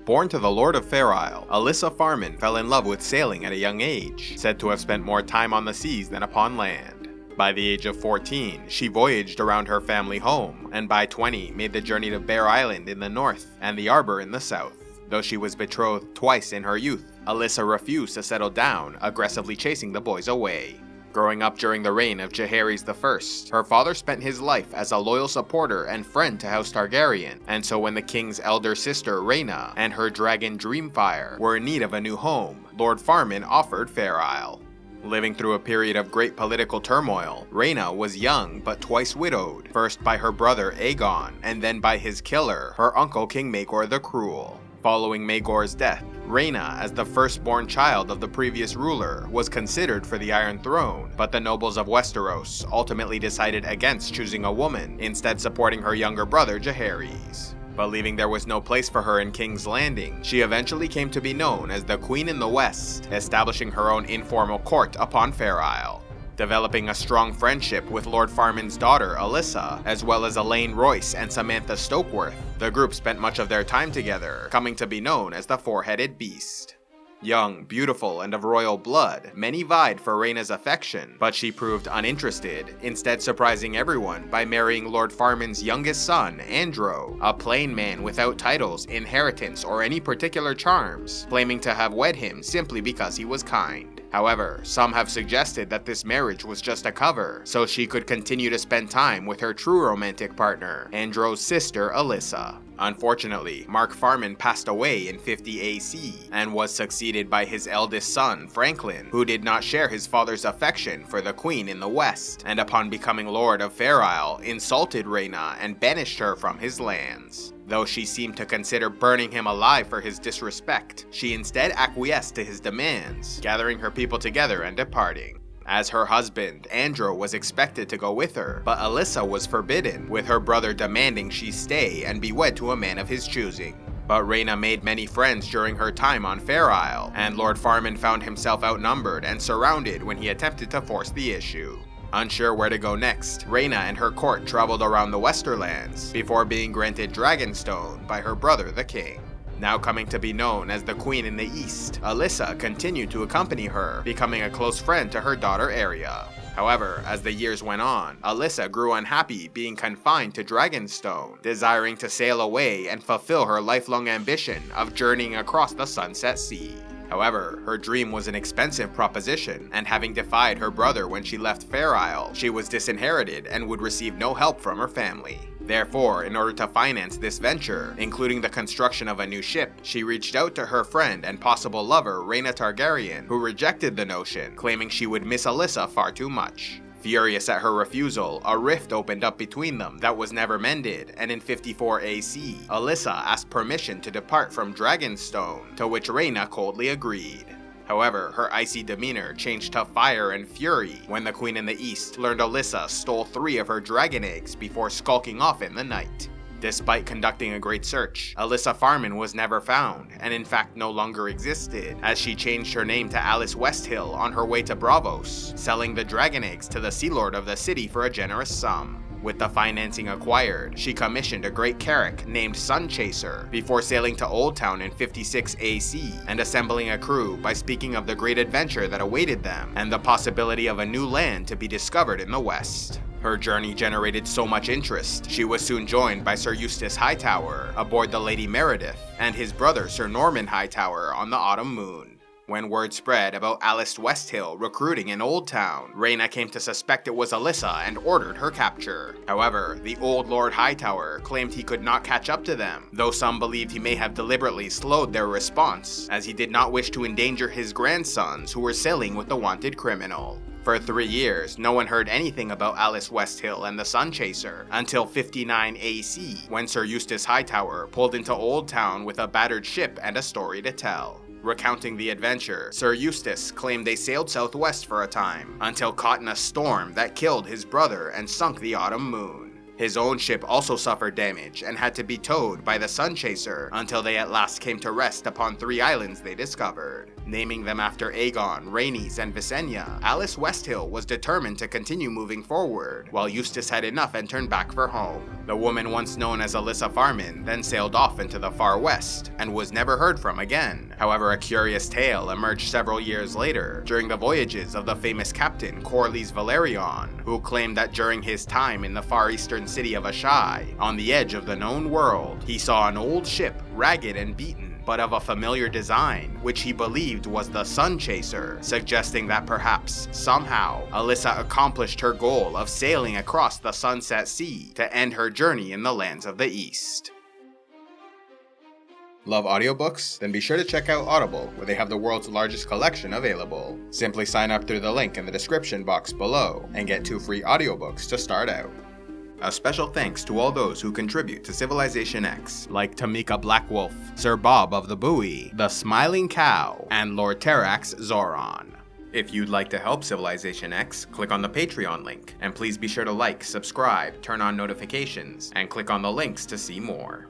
Born to the Lord of Fair Isle, Elissa Farman fell in love with sailing at a young age, said to have spent more time on the seas than upon land. By the age of 14, she voyaged around her family home, and by 20 made the journey to Bear Island in the north and the Arbor in the south. Though she was betrothed twice in her youth, Elissa refused to settle down, aggressively chasing the boys away. Growing up during the reign of Jaehaerys I, her father spent his life as a loyal supporter and friend to House Targaryen, and so when the king's elder sister Rhaena and her dragon Dreamfire were in need of a new home, Lord Farman offered Fair Isle. Living through a period of great political turmoil, Rhaena was young but twice widowed, first by her brother Aegon, and then by his killer, her uncle King Maegor the Cruel. Following Maegor's death, Rhaena, as the firstborn child of the previous ruler, was considered for the Iron Throne, but the nobles of Westeros ultimately decided against choosing a woman, instead supporting her younger brother Jaehaerys. Believing there was no place for her in King's Landing, she eventually came to be known as the Queen in the West, establishing her own informal court upon Fair Isle. Developing a strong friendship with Lord Farman's daughter, Elissa, as well as Elaine Royce and Samantha Stokeworth, the group spent much of their time together, coming to be known as the Four-Headed Beast. Young, beautiful, and of royal blood, many vied for Rhaena's affection, but she proved uninterested, instead surprising everyone by marrying Lord Farman's youngest son, Andro, a plain man without titles, inheritance, or any particular charms, claiming to have wed him simply because he was kind. However, some have suggested that this marriage was just a cover, so she could continue to spend time with her true romantic partner, Andro's sister, Elissa. Unfortunately, Mark Farman passed away in 50 AC, and was succeeded by his eldest son, Franklin, who did not share his father's affection for the Queen in the West, and upon becoming Lord of Fair Isle, insulted Rhaena and banished her from his lands. Though she seemed to consider burning him alive for his disrespect, she instead acquiesced to his demands, gathering her people together and departing. As her husband, Andro was expected to go with her, but Elissa was forbidden, with her brother demanding she stay and be wed to a man of his choosing. But Rhaena made many friends during her time on Fair Isle, and Lord Farman found himself outnumbered and surrounded when he attempted to force the issue. Unsure where to go next, Rhaena and her court traveled around the Westerlands, before being granted Dragonstone by her brother the king. Now coming to be known as the Queen in the East, Elissa continued to accompany her, becoming a close friend to her daughter Arya. However, as the years went on, Elissa grew unhappy being confined to Dragonstone, desiring to sail away and fulfill her lifelong ambition of journeying across the Sunset Sea. However, her dream was an expensive proposition, and having defied her brother when she left Fair Isle, she was disinherited and would receive no help from her family. Therefore, in order to finance this venture, including the construction of a new ship, she reached out to her friend and possible lover, Rhaena Targaryen, who rejected the notion, claiming she would miss Elissa far too much. Furious at her refusal, a rift opened up between them that was never mended, and in 54 AC, Elissa asked permission to depart from Dragonstone, to which Rhaena coldly agreed. However, her icy demeanor changed to fire and fury when the Queen in the East learned Elissa stole 3 of her dragon eggs before skulking off in the night. Despite conducting a great search, Elissa Farman was never found, and in fact no longer existed, as she changed her name to Alice Westhill on her way to Braavos, selling the dragon eggs to the Sea Lord of the city for a generous sum. With the financing acquired, she commissioned a great carrack named Sunchaser before sailing to Old Town in 56 AC and assembling a crew by speaking of the great adventure that awaited them and the possibility of a new land to be discovered in the West. Her journey generated so much interest, she was soon joined by Sir Eustace Hightower aboard the Lady Meredith and his brother Sir Norman Hightower on the Autumn Moon. When word spread about Alice Westhill recruiting in Old Town, Rhaena came to suspect it was Elissa and ordered her capture. However, the old Lord Hightower claimed he could not catch up to them, though some believed he may have deliberately slowed their response, as he did not wish to endanger his grandsons who were sailing with the wanted criminal. For 3 years, no one heard anything about Alice Westhill and the Sunchaser until 59 AC, when Sir Eustace Hightower pulled into Old Town with a battered ship and a story to tell. Recounting the adventure, Sir Eustace claimed they sailed southwest for a time, until caught in a storm that killed his brother and sunk the Autumn Moon. His own ship also suffered damage and had to be towed by the Sun Chaser until they at last came to rest upon 3 islands they discovered. Naming them after Aegon, Rhaenys, and Visenya, Alice Westhill was determined to continue moving forward, while Eustace had enough and turned back for home. The woman once known as Elissa Farman then sailed off into the far west, and was never heard from again. However, a curious tale emerged several years later, during the voyages of the famous captain Corlys Velaryon, who claimed that during his time in the far eastern city of Ashai, on the edge of the known world, he saw an old ship, ragged and beaten, but of a familiar design, which he believed was the Sun Chaser, suggesting that perhaps, somehow, Elissa accomplished her goal of sailing across the Sunset Sea to end her journey in the lands of the East. Love audiobooks? Then be sure to check out Audible, where they have the world's largest collection available. Simply sign up through the link in the description box below, and get 2 free audiobooks to start out. A special thanks to all those who contribute to CivilizationEx, like Tamika Blackwolf, Sir Bob of the Buoy, The Smiling Cow, and Lord Terrax Zoran. If you'd like to help CivilizationEx, click on the Patreon link, and please be sure to like, subscribe, turn on notifications, and click on the links to see more.